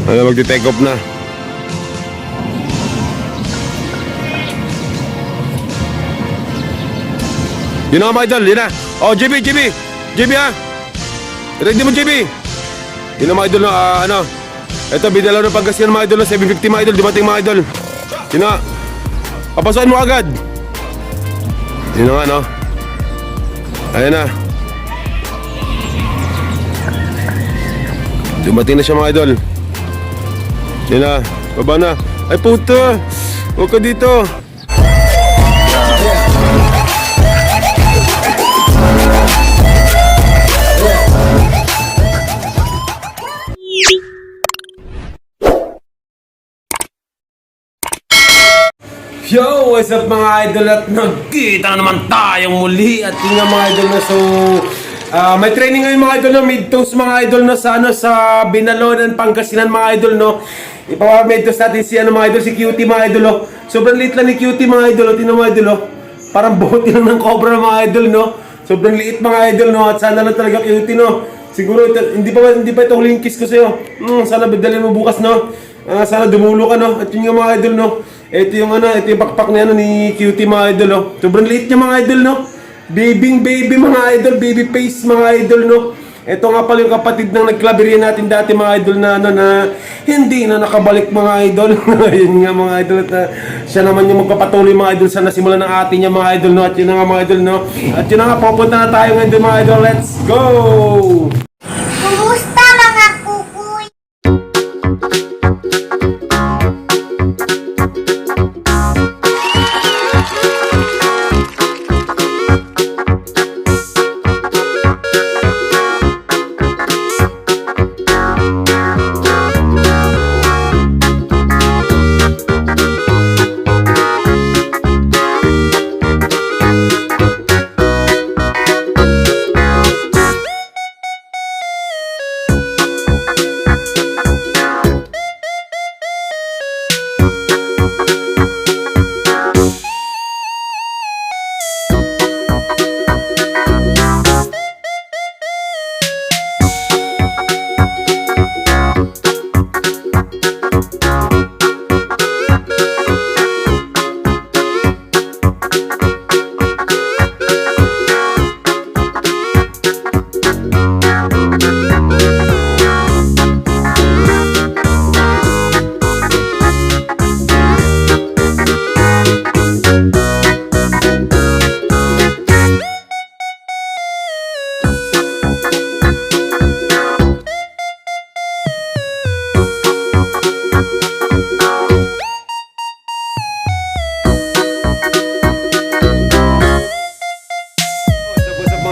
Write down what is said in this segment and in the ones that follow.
Ano, magti-take off na. Yun na mga idol, yun na. Oh, JB ha. Ready mo JB. Yun na mga idol na, ano. Ito, bidalaw ng Pangasinan mga idol na 750 mga idol, dumating mga idol. Yun na. Papasokin mo agad. Yun na nga, no. Ayan na. Dumating na siya mga idol. Yun na, baba na. Ay puto, huwag ka dito. Yo, what's up mga idol, at nagkita na naman tayong muli. At yun nga mga idol na, so may training ngayon mga idol, no? Mid-toast mga idol, no? Sa, ano, sa Binalonan, Pangasinan mga idol, no? Ipapamid-toast natin si, ano, mga idol, si Cutie mga idol, no? Sobrang liit lang ni Cutie mga idol, no? Tingnan mga idol, no? Parang buhot lang ng cobra mga idol, no? Sobrang liit mga idol, no? At sana lang talaga Cutie, no? Siguro hindi pa ito huling kiss ko sa'yo. Sana bidalhin mo bukas, no? Sana dumulo ka, no? At yun nga mga idol, no? Ito yung ano, ito yung pakpak na ano ni Cutie mga idol, no? Sobrang liit niya mga idol, no? Baby mga idol, baby face mga idol, no? Ito nga pala yung kapatid ng nagklaberya natin dati mga idol na ano na hindi na nakabalik mga idol. Yun nga mga idol, at siya naman yung magpapatuloy mga idol sa nasimulan ng atin niya mga idol, no? At yun na nga mga idol, no? At yun na nga, pupunta na tayo ngayon mga idol, let's go! Kumusta mga kukuy?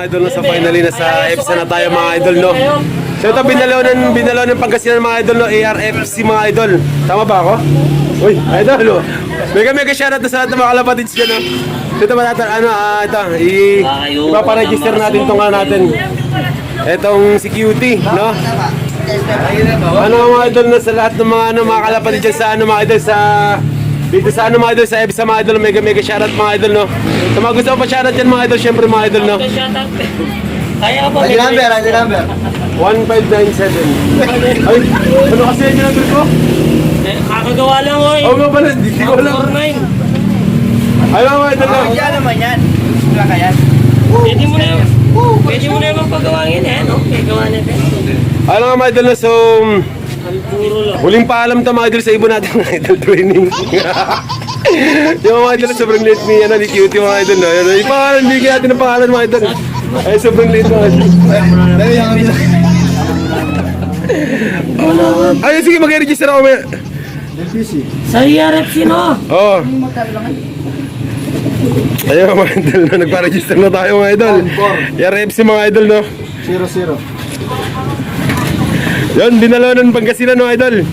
Idol, no, sa finally na sa EPSA na tayo mga idol, no. So ito Binalonan Pangasinan mga idol, no, ARFC mga idol. Tama ba ako? Uy, idol, no. Mega shoutout sa lahat ng mga kalapatids dyan, no. So ito ba natin, ano, ito, ipaparegister natin itong natin. Itong si Cutie, no. Ano mga idol, no, sa lahat ng mga, ano, mga kalapatids dyan sa, ano, mga idol, sa dito sa ano mga idol, sa EPSA mga idol, mega shoutout mga idol, no. Sa mga gusto ko pa shoutout dyan mga idol, syempre mga idol, no. Kaya po. Ang number. 1597. Ay, ano kasi yung number ko? Kakagawa lang, oy. Oo nga pala, hindi ko alam. 49. Ay mga idol, no. Yan naman yan. Wala ka yan. Pwede mo na yung magpagawangin, eh, no? Okay, gawa natin. Ano nga mga idol, no, so huling paalam to mga idol sa ibo natin mga idol training. Yung mga idol, sobrang late ni, ano, ni Cutie mga idol, no. Ipangalan, bigyan natin ng pangalan mga idol. Ay, sobrang late mga idol. Ay, sige, mag-register ako may. Sa ERFC, no? Oo. Ayun mga idol, no, nagpa-register na tayo mga idol. ERFC mga idol, no. 0-0. Yan, Binalonan Pangasinan mga idol.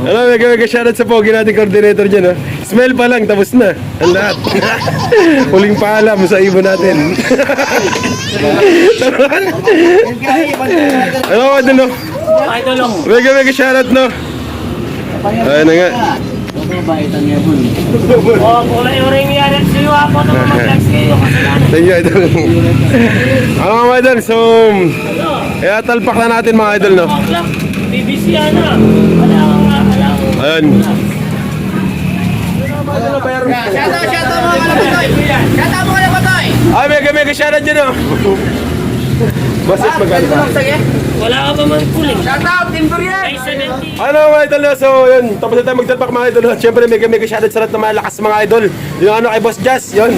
Ano, mega shoutout sa pogi natin coordinator dyan, no. Smell pa lang, tapos na ang lahat. Huling paalam sa ibo natin. Ano mga idol, no. Idol lang. Mega shoutout, no. Ayun na nga. Oh, kulay yung ring ERFC, yung apo na mag-flex kayo. Thank you, idol. Ano mga idol, so kaya talpak na natin mga idol, no. BBC na. Wala akong. Ayan. Shoutout mo ka na Batoy. Shoutout mo ka na Batoy. Ay, mega shoutout dyan oh. Basit maganda. Wala ka pa man kuling. Shoutout, Team Durian. Ay, 70. Ano mga idol na, so yun, tapos na tayo magtalpak mga idol. Siyempre mega shoutout sa lahat ng mga lakas mga idol. Yung ano kay Boss Jazz, yun,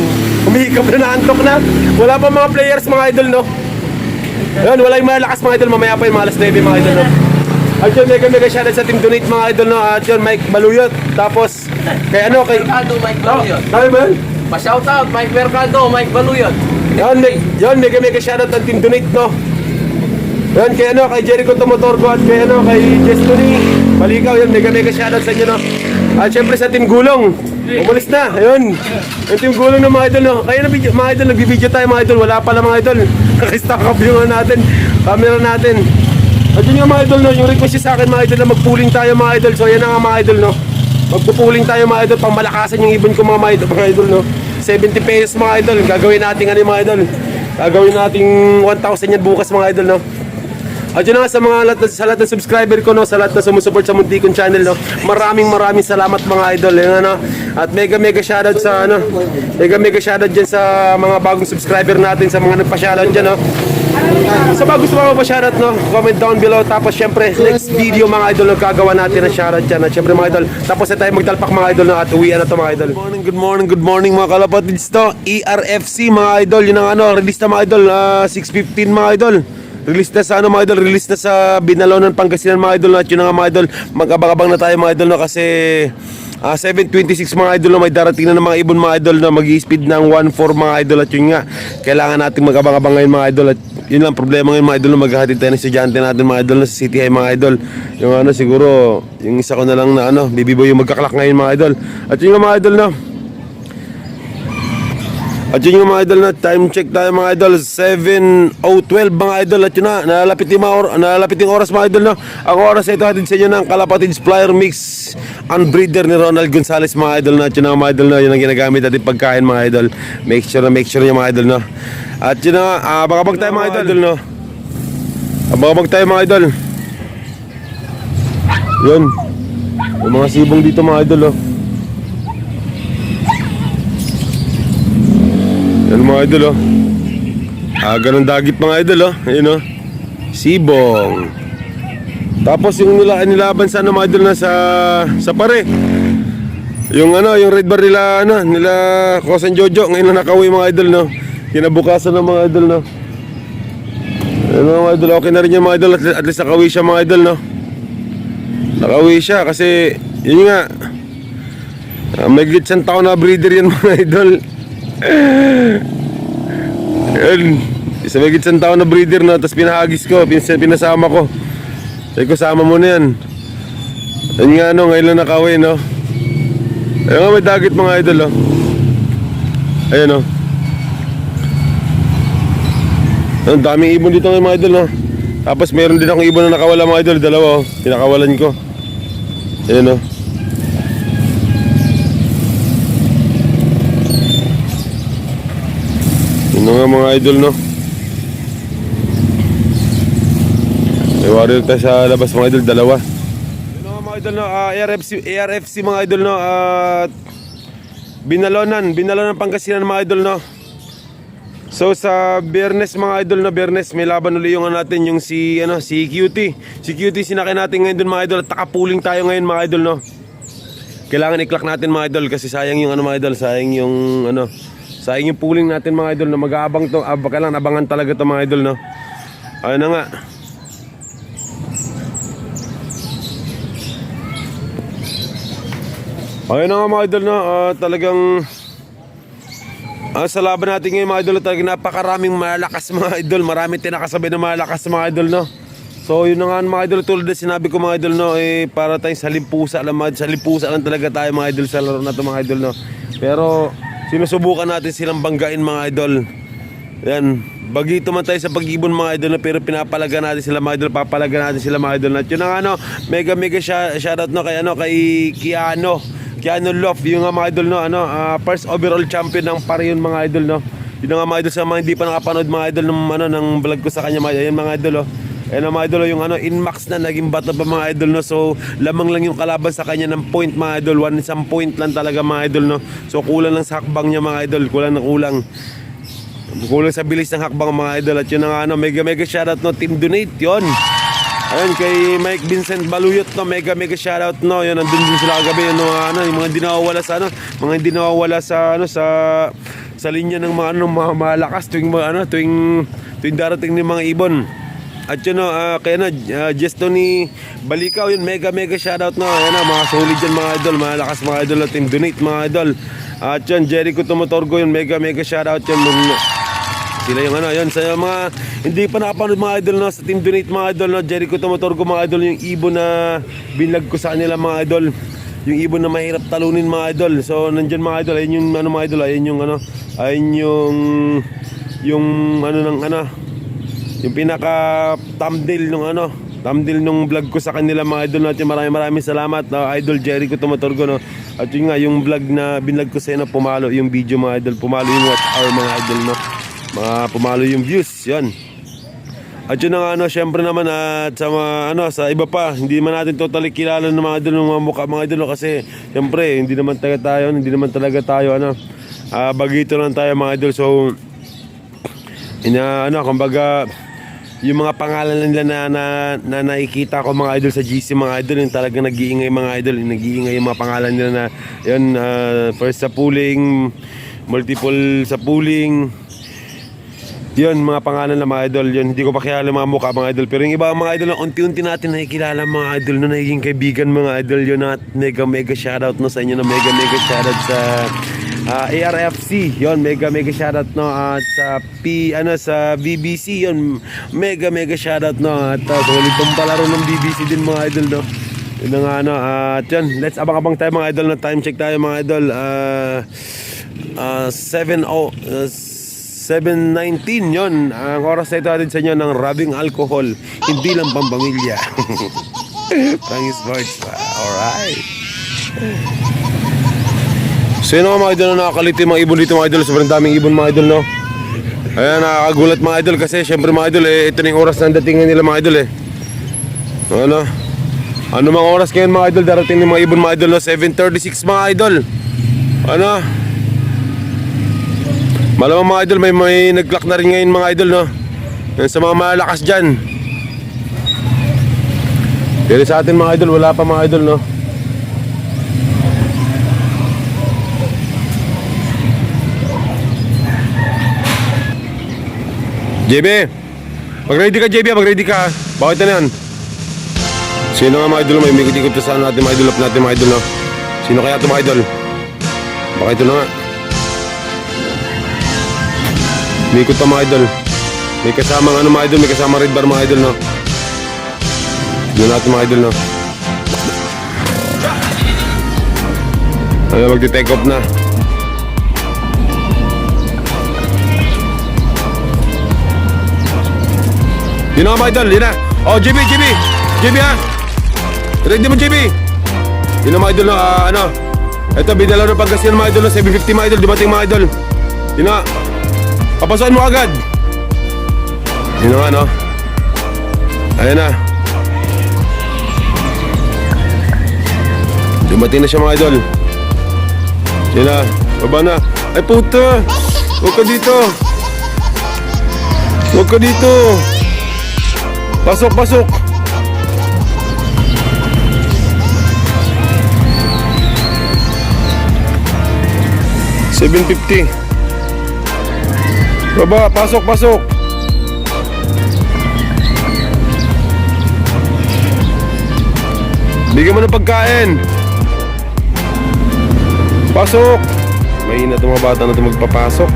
humihikap na naantok na. Wala pa mga players mga idol no. Yun, wala yung mga lakas mga idol, mamaya pa yung mga alas 9 mga idol no. At yun, mega shoutout sa Team Donate mga idol no. At yun, Mike Baluyot, tapos kay ano, kay... Mike Baluyot. Dami ba yun? Pa-shoutout, Mike Mercado, Mike Baluyot. Yun, mega shoutout ang Team Donate no. Yan, kay ano, kay Jericho Tomotorgo at kay ano, kay Jess Tony Balikaw, yun, mega shoutout sa inyo, no. At syempre sa Team Gulong, umalis na, ayun. Yung Team Gulong ng mga idol, no. Kaya na video, mga idol, nagbibideo tayo mga idol, wala pala mga idol. Naka-stock up yung ano natin, camera natin. At yun yung mga idol, no, yung request sa akin mga idol na magpooling tayo mga idol. So yan na nga mga idol, no. Magpupooling tayo mga idol, pang malakasan yung ibon ko mga idol, no. 70 pesos mga idol, gagawin natin ano yung mga idol. Gagawin nating 1,000 yan bukas mga idol, no. At yun nga sa lahat ng subscriber ko no, sa lahat na sumusupport sa Muntikon channel no. Maraming salamat mga idol, yun, ano. At mega shoutout sa ano, mega shoutout diyan sa mga bagong subscriber natin, sa mga nagpa-shoutout diyan no. Sa bago sa mga pa-shoutout no, comment down below. Tapos syempre next video mga idol gagawa natin ng shoutout diyan. At syempre mga idol, tapos na tayo magtalpak mga idol no, at uwian na to mga idol. Good morning mga kalapatids to. ERFC mga idol, yun ang ano, release na mga idol, 6:15 mga idol. Release na sa ano mga idol, release na sa Binalonan, Pangasinan mga idol. At yun na nga mga idol, mag-abang-abang na tayo mga idol no, kasi 7:26 mga idol no, may darating na ng mga ibon mga idol no, mag-i-speed ng 1.4 mga idol. At yun nga, kailangan natin mag-abang-abang ngayon mga idol. At yun lang problema ngayon mga idol no, maghahatid tayo ng estudyante natin mga idol no, sa City High mga idol. Yung ano siguro, yung isa ko na lang na ano, bibiboy yung magkaklak ngayon mga idol. At yun nga mga idol no. At yun yung mga idol na time check tayo mga idol, 7:12 mga idol. At yun na, nalalapit yung oras mga idol no. Ang oras ito hatid sa inyo ng Kalapatids Flyer Mix and Breeder ni Ronald Gonzales mga idol na. At yun na mga idol na, yun ang ginagamit natin pagkain mga idol. Make sure yung mga idol no. At yun na, abang-abang tayo mga idol no. Abang-abang tayo mga idol. Yun, yung mga sibong dito mga idol no. Yan mga idol oh. Ganun dagit mga idol oh. Ayun oh. Sibong. Tapos yung nilaban sa ano mga idol na sa pare. Yung ano, yung red bar nila ano, nila Kosan Jojo ngayon na nakauwi mga idol no. Kinabukasan ng mga idol no. Ayun mga idol, okay na rin yung mga idol, at least nakauwi siya mga idol no. Nakauwi siya kasi yun nga. May glitch taon na breeder yan mga idol. Ayun, isa may gitsang tao na breeder no, tapos pinahagis ko, pinasama ko. Sabi ko sama mo na yan. Ayun nga no, ngayon lang nakawin no. Ayun nga may dagit mga idol oh. Ayun oh. Ang daming ibon dito ngayon mga idol no. Tapos meron din akong ibon na nakawala mga idol, dalawa oh, pinakawalan ko. Ayun oh. Yun nga mga idol no. May warrior tayo sa labas mga idol, dalawa. Yun nga mga idol no, ARFC mga idol no. At Binalonan Pangasinan mga idol no. So sa Biyernes mga idol no, Biyernes may laban ulit yung natin, yung si Cutie. Si Cutie sinakay natin ngayon dun mga idol, at nakapuling tayo ngayon mga idol no. Kailangan i-clock natin mga idol kasi sayang yung ano mga idol, sayang yung pooling natin mga idol na mag-aabang to. Kailangan abangan talaga to mga idol no. Ayun na nga. Ayun na nga mga idol no. Talagang sa laban natin ngayon mga idol, talagang napakaraming malakas mga idol. Marami tinakasabay na malakas mga idol no. So yun na nga mga idol, tulad na sinabi ko mga idol no, para tayong salimpusa lang talaga tayo mga idol sa laro na to mga idol no. Pero sinusubukan natin silang banggain mga idol. Yan, bagito man tayo sa pag-ibon mga idol, pero pinapalaga natin sila mga idol, papalaga natin sila mga idol. At yun ang ano, mega shoutout no kay Keanu Love, yung mga idol no, first overall champion ng Parion mga idol no. Yun nga mga idol, sa mga hindi pa nakapanood mga idol ng vlog ko sa kanya mga idol, mga idol oh. Ayan mga idol, yung Inmax na naging bato pa mga idol, no. So lamang lang yung kalaban sa kanya ng point mga idol, isang point lang talaga mga idol, no. So kulang lang sa hakbang niya mga idol, kulang sa bilis ng hakbang mga idol. At yun ang mega shoutout, no, Team Donate yon. Ayun kay Mike Vincent Baluyot, no, mega shoutout, no. Yun, nandun din sila kagabi, yung mga hindi nawawala sa mga hindi nawawala sa linya ng mga malakas tuwing darating ng mga ibon. At yun, kaya Jesto ni Balikaw, yun, mega shoutout, no. Ayan, mga solid dyan mga idol, malakas mga idol, Team Donate mga idol. At yun, Jericho Tumotorgo, yun, mega shoutout yun. Sila yung yun, sa mga hindi pa nakapanood mga idol, no, sa Team Donate mga idol, no, Jericho Tumotorgo mga idol, yung ibon na binlag ko sa kanila mga idol, yung ibon na mahirap talunin mga idol. So nandyan mga idol, ayun yung mga idol, yung pinaka thumbnail nung vlog ko sa kanila mga idol natin. Maraming salamat, Idol Jericho Tumotorgo, no. At yun nga, yung vlog na binlog ko sa inyo, pumalo yung video mga idol, pumalo yung watch hour mga idol, no. Pumalo yung views, yan. At yun nga, syempre naman, at sa iba pa, hindi man natin totally kilala ng mga idol, ng mga mukha mga idol, kasi syempre hindi naman talaga tayo bagito lang tayo mga idol. So kumbaga, yung mga pangalan nila na nakikita ko mga idol sa GC mga idol, yung talagang nag-iingay mga idol, nag-iingay yung mga pangalan nila na yun, first sa pooling, multiple sa pooling, yun, mga pangalan na mga idol, yun, hindi ko pa kilala mga mukha mga idol. Pero yung iba mga idol na unti-unti natin nakikilala mga idol, no, nagiging kaibigan mga idol, yun, at mega shoutout, no, sa inyo, no, mega shoutout sa ARFC, yun, mega shoutout, no, at sa BBC, yun, mega shoutout, no, at solid tong palaro ng BBC din mga idol, no. Yun nga, at yun, let's abang-abang tayo mga idol, na time check tayo mga idol, 7:19 yun. Ang oras na ito natin sa inyo ng Rabing Alcohol, hindi lang pampamilya. Frankie Sports pa. Alright. So yun mga idol, nakakalito yung mga ibon dito mga idol. Sobrang daming ibon mga idol, no. Ayan, nakakagulat mga idol, kasi syempre mga idol, ito na yung oras na datingan nila mga idol, Ano mga oras ngayon mga idol, darating ng mga ibon mga idol, no? 7:36 mga idol. Malamang mga idol, may nag-clock na rin ngayon mga idol, no. Yan sa mga malakas dyan. Pero sa atin mga idol, wala pa mga idol, no. JB, mag-ready ka JB, mag-ready ka. Bakit na yan? Sino nga mga idol, may ikot-ikot sa natin mga idol, up natin mga idol, no. Sino kaya ito mga idol? Baka ito na nga. May ikot pa mga idol. May kasamang mga idol, may kasamang red bar mga idol, no. Tignan natin mga idol, no. Magti-take off na. Yun na mga idol, yun na. Oh, JB ha. Ready mo JB. Yun na mga idol, no. Ito, binalaw ng Pangasinan mga idol, no. 750 mga idol, dumating mga idol. Yun na. Papasokan mo agad. Yun na nga, no. Ayan na. Dumating na siya mga idol. Yun na. Baba na. Ay puta. Huwag ka dito. Pasok. $750. Baba, pasok. Bigyan mo ng pagkain. Pasok. Mahina itong mga bata na ito magpapasok.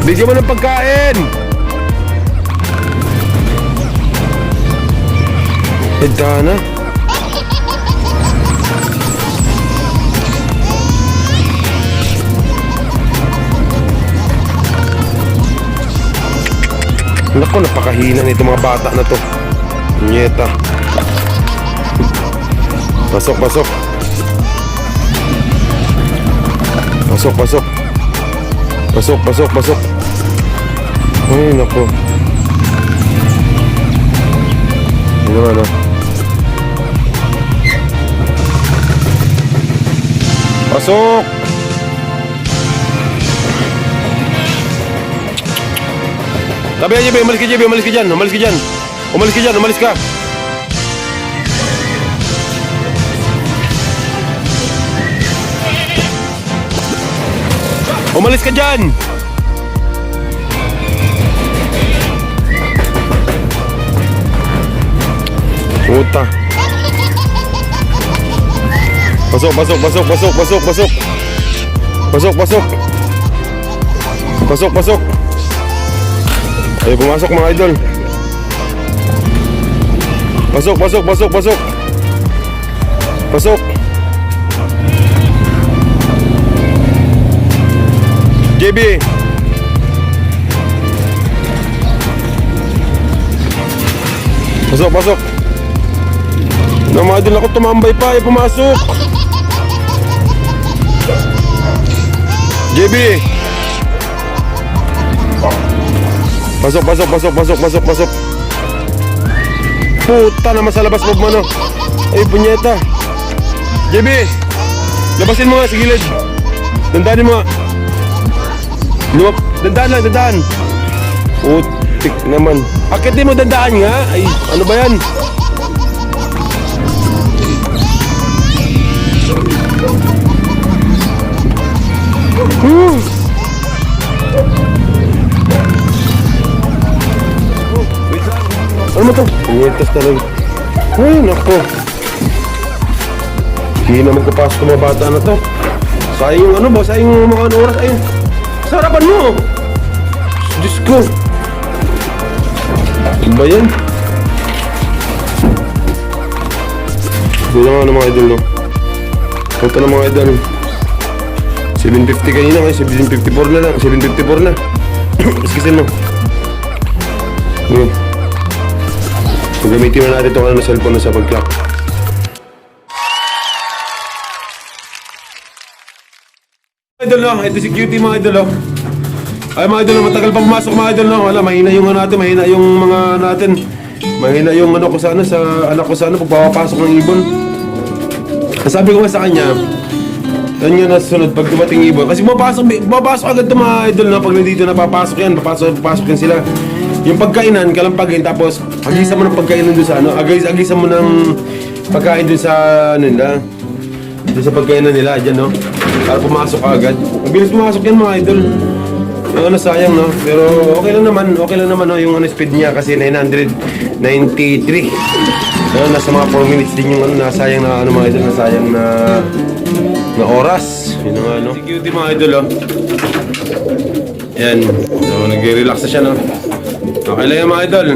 Bigyan mo ng pagkain. Edana. Naku, napakahina nito mga bata na to. Nyeta. Pasok. Pasok, pasok. Pasok, pasok, pasok. Ay, naku. Ano naman, ah. Pasok! Tabi aja, Be. Umalis ka, JB. Umalis ka dyan. Umalis ka dyan. Umalis ka dyan. Umalis ka. Umalis ka dyan! Puta. Pasok, pasok, pasok, pasok, pasok, pasok. Pasok, pasok. Pasok, pasok. Ayo pumasok mga idol. Pasok, pasok, pasok, pasok. Pasok. JB. Pasok, pasok. Na mga idol ako tumambay pa, pumasok. JB. Pasok, pasok, pasok, pasok, pasok, pasok. Puta naman sa labas mo ano. Ay, punyeta. JB, labasin mo nga sa gilid. Dandanin mo nga. Dandaan lang, dandaan. Putik naman. Akitin mo, dandaan nga. Ay, ano ba yan? Ano mo to? Pinyetas talaga. Ay, nako. Hindi na magkapasok ng mga bata na to. Sayang yung ano ba? Sayang yung mga oras. Ayun. Sa harapan mo. Diyos ko. Ano ba yan? Ito na nga mga idol, no? Ito na mga idol. 750 kanina ngayon, 754 na lang, 754 na. Iskisin mo. Ngayon. Gamitin na natin itong cellphone na sa pag-clock. Idol, no? Ito si Cutie mga idol, no? Ay mga idol, matagal pa pumasok mga idol, no? Wala, mahina yung ano natin, mahina yung mga natin. Mahina yung ano ko sana, sa anak ko sana pagpapasok ng ibon. Sabi ko nga sa kanya, yan nga nasunod pag dumating ibon. Kasi mapasok agad ito mga idol, no? Pag nandito na papasok yan, papasok yan sila. Yung pagkainan, kalampagin, tapos agisan mo ng pagkainan doon sa ano, agisan mo ng pagkain doon sa ano nila. Doon sa pagkainan nila, dyan, no? Para pumasok ka agad. Mabilis pumasok yan mga idol. Yung ano, sayang, no? Pero okay lang naman, no? Yung ano, speed niya kasi 993. Ano, nasa mga 4 minutes din yung ano, nasayang na ano mga idol, nasayang na oras. Yun nga, no? Si Cutie mga idol, oh. Yan. So, nag-relax na siya, no? Okay lang yan mga idol.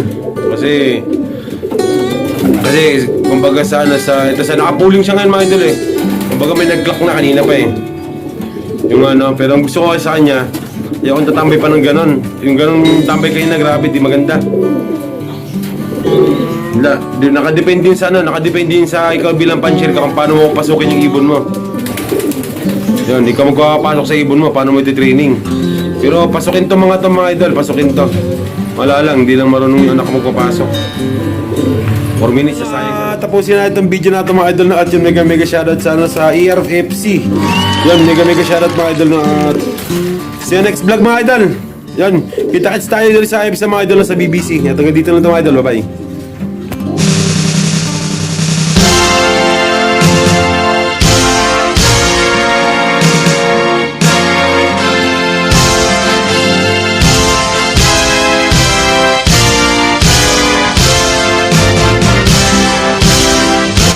Kasi kumbaga sana ito sa nakapuling siya ngayon mga idol eh. Kumbaga may nag-clock na kanina pa eh. Yung ano, pero ang gusto ko kasi sa kanya, hindi akong tatambay pa ng ganon. Yung ganon tambay kayo na grabe, di maganda. Nakadepende sa ano, nakadepende sa ikaw bilang puncher ka kung paano mo pasukin yung ibon mo. Yun, ikaw magpapasok sa ibon mo, paano mo iti-training. Pero pasukin to mga idol, pasukin to. Wala lang, hindi lang marunong yung anak mo magpapasok. 4 minutes sa sayang. Tapusin na itong video na ito mga idol na at yung mega shoutout sana sa ERFC. Yan, mega shoutout mga idol na at see you next vlog mga idol. Yan, kita-kits tayo dito sa mga idol na sa BBC. At hanggang dito lang ito mga idol, bye bye.